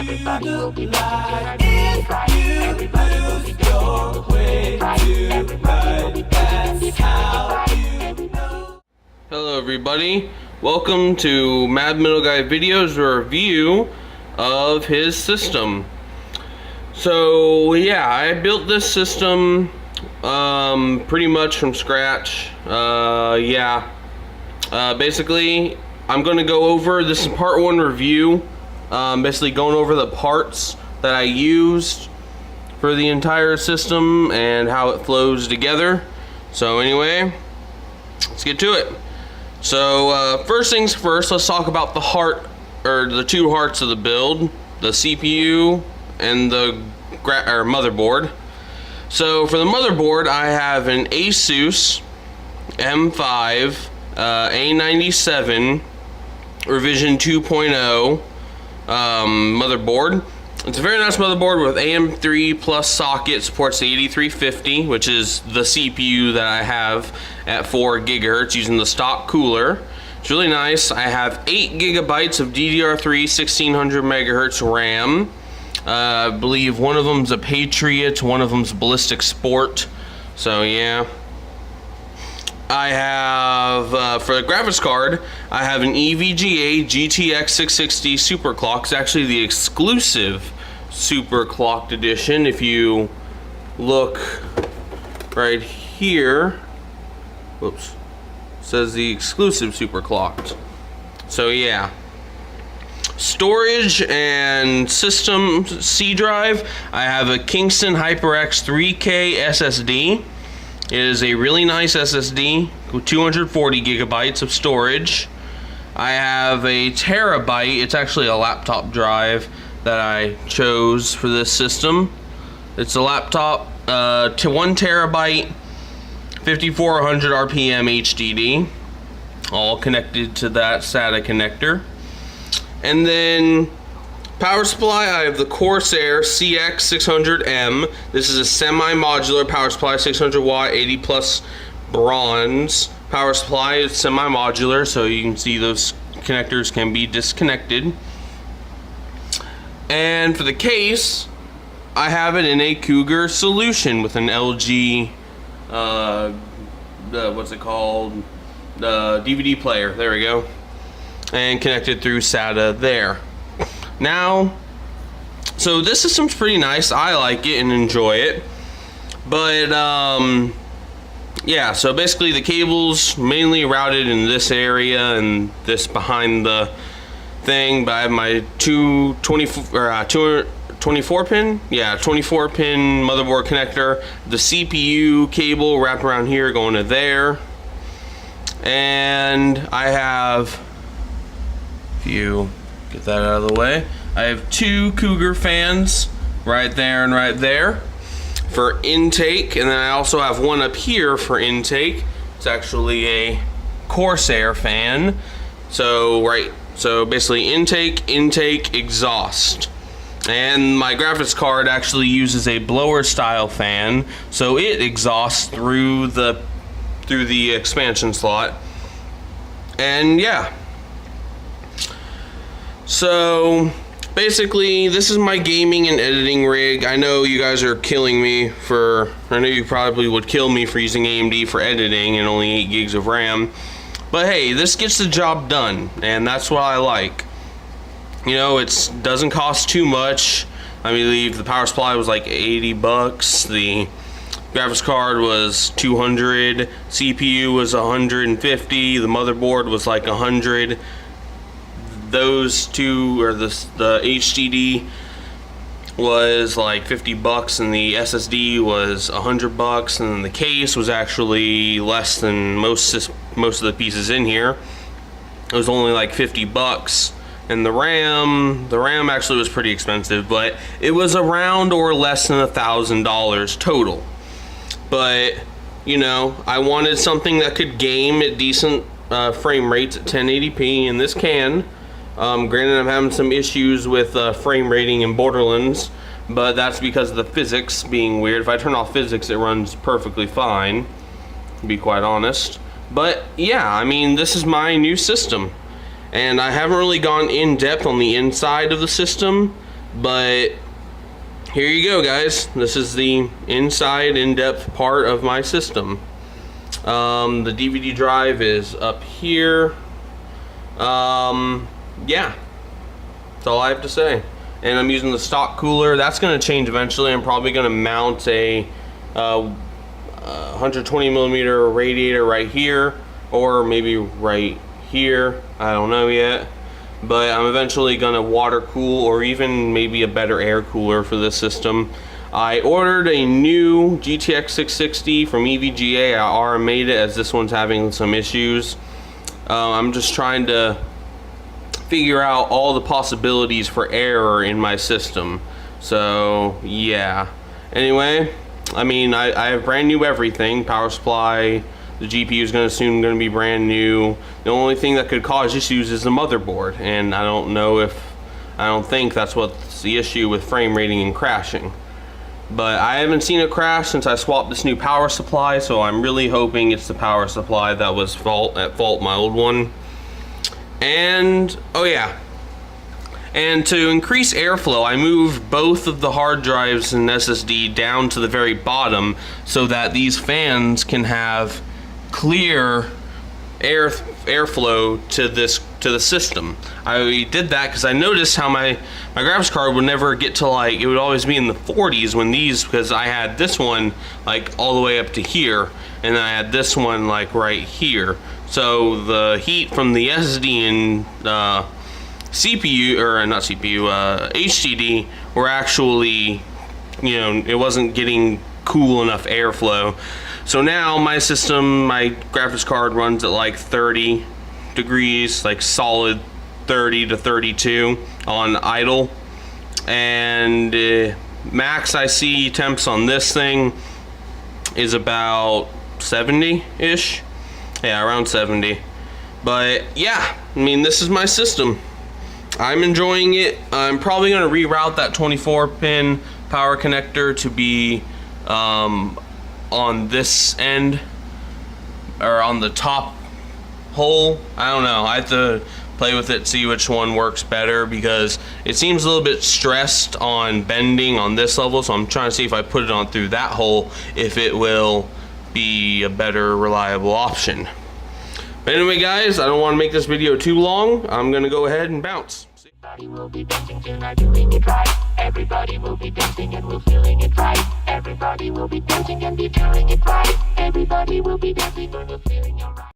Everybody will be right. If you lose your way to right, that's how you know. Hello everybody, welcome to Mad Middle Guy Videos review of his system. So yeah, I built this system pretty much from scratch. Basically I'm going to go over, this is part one review, basically going over the parts that I used for the entire system and how it flows together. So anyway, let's get to it. So first things first, let's talk about the heart, or the two hearts of the build, the CPU and the motherboard. So for the motherboard, I have an Asus M5 A97 revision 2.0 motherboard. It's a very nice motherboard with AM3 plus socket, supports the 8350, which is the CPU that I have at 4 gigahertz using the stock cooler. It's really nice. I have 8 gigabytes of DDR3 1600 megahertz RAM. I believe one of them's a Patriot, one of them's Ballistic Sport. So yeah. I have, for the graphics card, I have an EVGA GTX 660 Superclocked. It's actually the exclusive Superclocked edition. If you look right here, whoops, it says the exclusive Superclocked. So yeah. Storage and system C drive, I have a Kingston HyperX 3K SSD. It is a really nice SSD with 240 gigabytes of storage. I have a terabyte, it's actually a laptop drive that I chose for this system. It's a laptop to 1 terabyte, 5400 RPM HDD, all connected to that SATA connector. And then power supply, I have the Corsair CX600M. This is a semi-modular power supply, 600 watt, 80 plus bronze power supply. It's semi-modular, so you can see those connectors can be disconnected. And for the case, I have it in a Cougar solution with an LG, what's it called? The DVD player, there we go. And connected through SATA there. Now, so this system's pretty nice. I like it and enjoy it. But, yeah, so basically the cable's mainly routed in this area and this behind the thing. But I have my 24 pin? Yeah, 24 pin motherboard connector. The CPU cable wrapped around here going to there. And I have, if you get that out of the way, I have 2 Cougar fans right there and right there for intake, and then I also have one up here for intake. It's actually a Corsair fan. So basically intake, exhaust. And my graphics card actually uses a blower style fan, so it exhausts through the expansion slot. And yeah. So basically this is my gaming and editing rig. I know you guys are killing me I know you probably would kill me for using AMD for editing and only 8 gigs of RAM. But hey, this gets the job done, and that's what I like. You know, it doesn't cost too much. I believe the power supply was like 80 bucks. The graphics card was 200. CPU was 150. The motherboard was like 100. Those two, or the HDD was like 50 bucks, and the SSD was 100 bucks, and then the case was actually less than most of the pieces in here. It was only like 50 bucks. And the RAM actually was pretty expensive, but it was around or less than $1,000 total. But you know, I wanted something that could game at decent frame rates at 1080p, and this can. Granted, I'm having some issues with frame rating in Borderlands, but that's because of the physics being weird. If I turn off physics, it runs perfectly fine, to be quite honest. But yeah, I mean, this is my new system, and I haven't really gone in depth on the inside of the system But here you go, guys. This is the inside in-depth part of my system. The DVD drive is up here. Yeah, that's all I have to say. And I'm using the stock cooler. That's going to change eventually. I'm probably going to mount a 120 millimeter radiator right here, or maybe right here. I don't know yet. But I'm eventually going to water cool, or even maybe a better air cooler for this system. I ordered a new GTX 660 from EVGA. I RMA'd it as this one's having some issues. I'm just trying to figure out all the possibilities for error in my system. So yeah, anyway, I mean, I have brand new everything. Power supply, the GPU is soon going to be brand new. The only thing that could cause issues is the motherboard, and I don't think that's what's the issue with frame rating and crashing. But I haven't seen it crash since I swapped this new power supply, so I'm really hoping it's the power supply that was at fault, my old one. And, oh yeah, and to increase airflow, I moved both of the hard drives and SSD down to the very bottom so that these fans can have clear airflow to the system. I did that because I noticed how my graphics card would never get to, like, it would always be in the 40s when these, because I had this one like all the way up to here, and then I had this one like right here. So the heat from the SSD and CPU, or not CPU, HDD were actually, you know, it wasn't getting cool enough airflow. So now my system, my graphics card runs at like 30 degrees, like solid 30 to 32 on idle. And max I see temps on this thing is about 70-ish. Yeah, around 70. But yeah, I mean, this is my system. I'm enjoying it. I'm probably going to reroute that 24-pin power connector to be on this end, or on the top hole. I don't know. I have to play with it, see which one works better, because it seems a little bit stressed on bending on this level, so I'm trying to see if I put it on through that hole, if it will be a better reliable option. But anyway, guys, I don't want to make this video too long. I'm gonna go ahead and bounce. Everybody will be dancing tonight, doing it right. Everybody will be dancing and we're feeling it right. Everybody will be dancing and be doing it right. Everybody will be dancing and we're feeling it right.